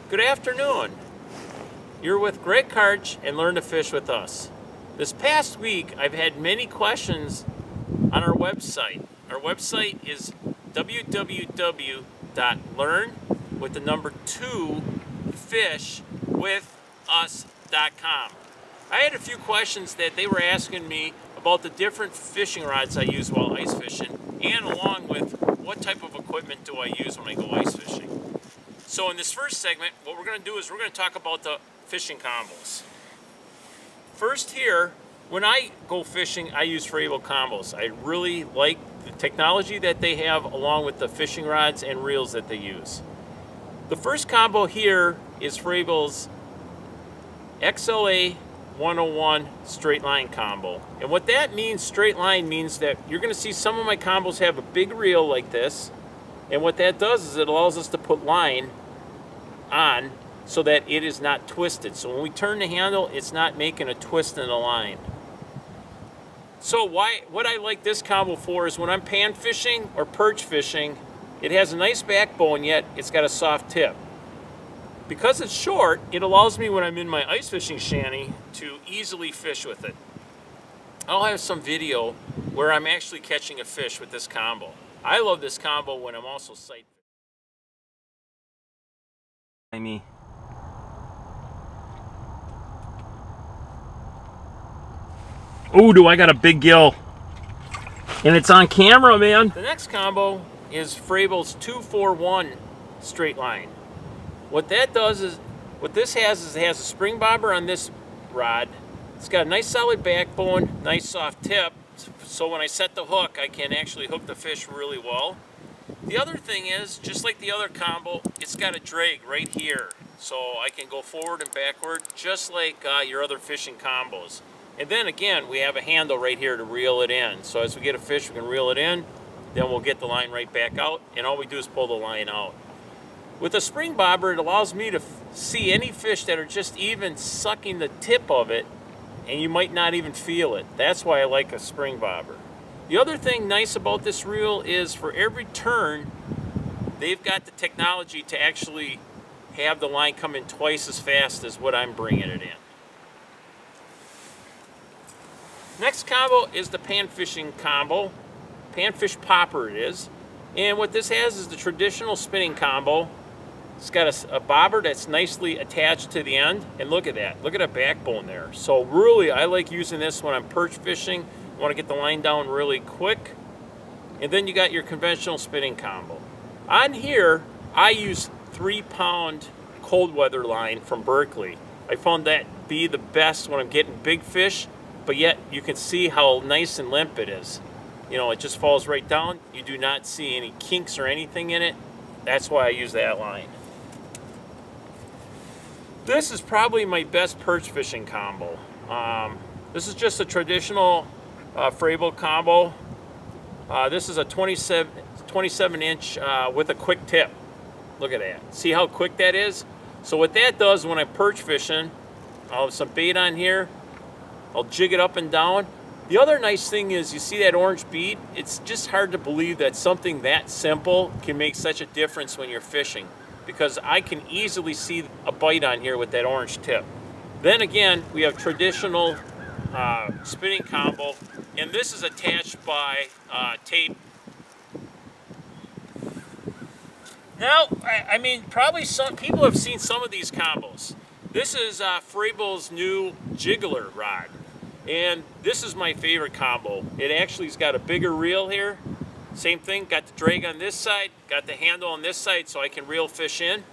Good afternoon. You're with Greg Karch and Learn to Fish with Us. This past week, I've had many questions on our website. Our website is www.learn2fishwithus.com. I had a few questions that they were asking me about the different fishing rods I use while ice fishing, and along with what type of equipment do I use when I go ice fishing. So in this first segment, what we're going to do is we're going to talk about the fishing combos. First here, when I go fishing, I use Frabill combos. I really like the technology that they have along with the fishing rods and reels that they use. The first combo here is Frabill's XLA 101 straight line combo. And what that means, straight line, means that you're going to see some of my combos have a big reel like this. And what that does is it allows us to put line on so that it is not twisted. So when we turn the handle, it's not making a twist in the line. So what I like this combo for is when I'm pan fishing or perch fishing, it has a nice backbone, yet it's got a soft tip. Because it's short, it allows me when I'm in my ice fishing shanty to easily fish with it. I'll have some video where I'm actually catching a fish with this combo. I love this combo when I'm also sight fishing. Oh, do I got a big gill. And it's on camera, man. The next combo is Frabill's 241 straight line. What that does is, what this has is it has a spring bobber on this rod. It's got a nice solid backbone, nice soft tip. So when I set the hook, I can actually hook the fish really well. The other thing is, just like the other combo, it's got a drag right here. So I can go forward and backward, just like your other fishing combos. And then again, we have a handle right here to reel it in. So as we get a fish, we can reel it in, then we'll get the line right back out, and all we do is pull the line out. With a spring bobber, it allows me to see any fish that are just even sucking the tip of it, and you might not even feel it. That's why I like a spring bobber. The other thing nice about this reel is for every turn, they've got the technology to actually have the line come in twice as fast as what I'm bringing it in. Next combo is the pan fishing combo. Panfish popper it is. And what this has is the traditional spinning combo. It's got a bobber that's nicely attached to the end. And look at that. Look at that backbone there. So really, I like using this when I'm perch fishing. I want to get the line down really quick. And then you got your conventional spinning combo. On here, I use 3-pound cold weather line from Berkeley. I found that be the best when I'm getting big fish, but yet you can see how nice and limp it is. You know, it just falls right down. You do not see any kinks or anything in it. That's why I use that line. This is probably my best perch fishing combo. This is just a traditional Frabill combo. This is a 27 inch with a quick tip. Look at that. See how quick that is? So what that does when I'm perch fishing, I'll have some bait on here. I'll jig it up and down. The other nice thing is, you see that orange bead? It's just hard to believe that something that simple can make such a difference when you're fishing, because I can easily see a bite on here with that orange tip. Then again, we have traditional spinning combo, and this is attached by tape. Now, I mean, probably some people have seen some of these combos. This is Frabill's new jiggler rod. And this is my favorite combo. It actually's got a bigger reel here. Same thing, got the drag on this side, got the handle on this side so I can reel fish in.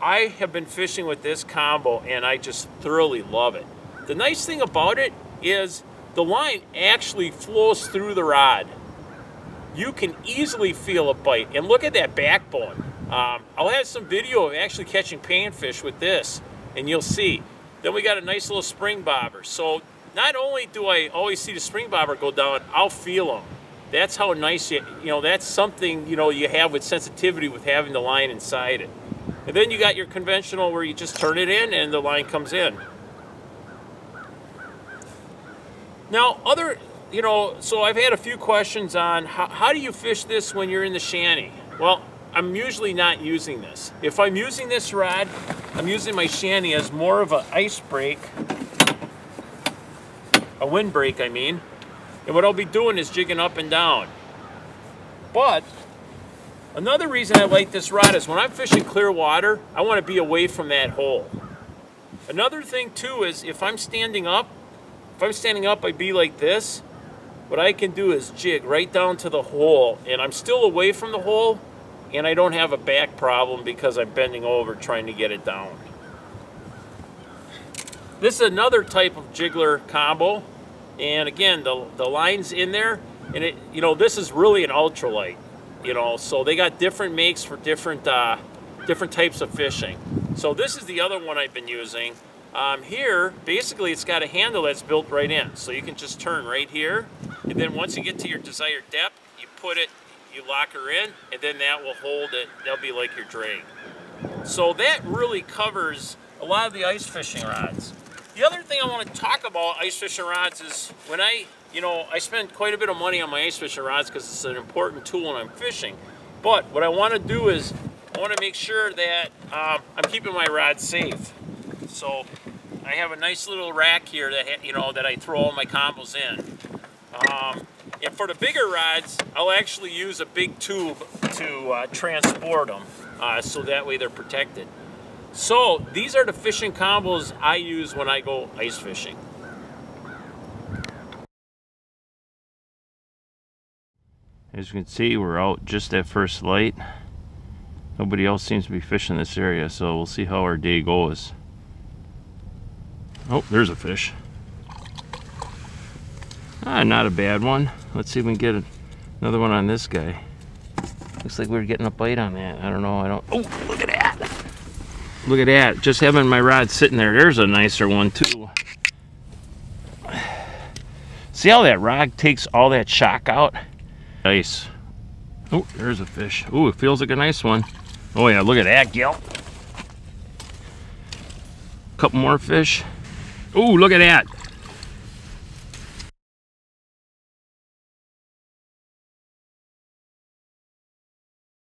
I have been fishing with this combo and I just thoroughly love it. The nice thing about it is the line actually flows through the rod. You can easily feel a bite. And look at that backbone. I'll have some video of actually catching panfish with this, and you'll see. Then we got a nice little spring bobber. So not only do I always see the spring bobber go down, I'll feel them. That's how nice you know, that's something, you know, you have with sensitivity with having the line inside it. And then you got your conventional where you just turn it in and the line comes in. Now, so I've had a few questions on how do you fish this when you're in the shanty? Well, I'm usually not using this. If I'm using this rod, I'm using my shanty as more of an ice break, a wind break, I mean. And what I'll be doing is jigging up and down. But another reason I like this rod is when I'm fishing clear water, I want to be away from that hole. Another thing too is if I'm standing up, I'd be like this. What I can do is jig right down to the hole, and I'm still away from the hole, and I don't have a back problem because I'm bending over trying to get it down. This is another type of jiggler combo, and again, the line's in there, and it, you know, this is really an ultralight, you know, so they got different makes for different types of fishing. So this is the other one I've been using. Here, basically, it's got a handle that's built right in, so you can just turn right here, and then once you get to your desired depth, you put it, you lock her in, and then that will hold it. That'll be like your drag. So that really covers a lot of the ice fishing rods. The other thing I want to talk about ice fishing rods is when I spend quite a bit of money on my ice fishing rods because it's an important tool when I'm fishing. But what I want to do is I want to make sure that I'm keeping my rod safe. So I have a nice little rack here that that I throw all my combos in. And for the bigger rods, I'll actually use a big tube to transport them, so that way they're protected. So these are the fishing combos I use when I go ice fishing. As you can see, we're out just at first light. Nobody else seems to be fishing this area, so we'll see how our day goes. Oh, there's a fish. Not a bad one. Let's see if we can get another one on this guy. Looks like we're getting a bite on that. I don't know. Oh, look at that. Look at that. Just having my rod sitting there. There's a nicer one too. See how that rod takes all that shock out? Nice. Oh, there's a fish. Oh, it feels like a nice one. Oh yeah, look at that, Gil. Couple more fish. Oh, look at that.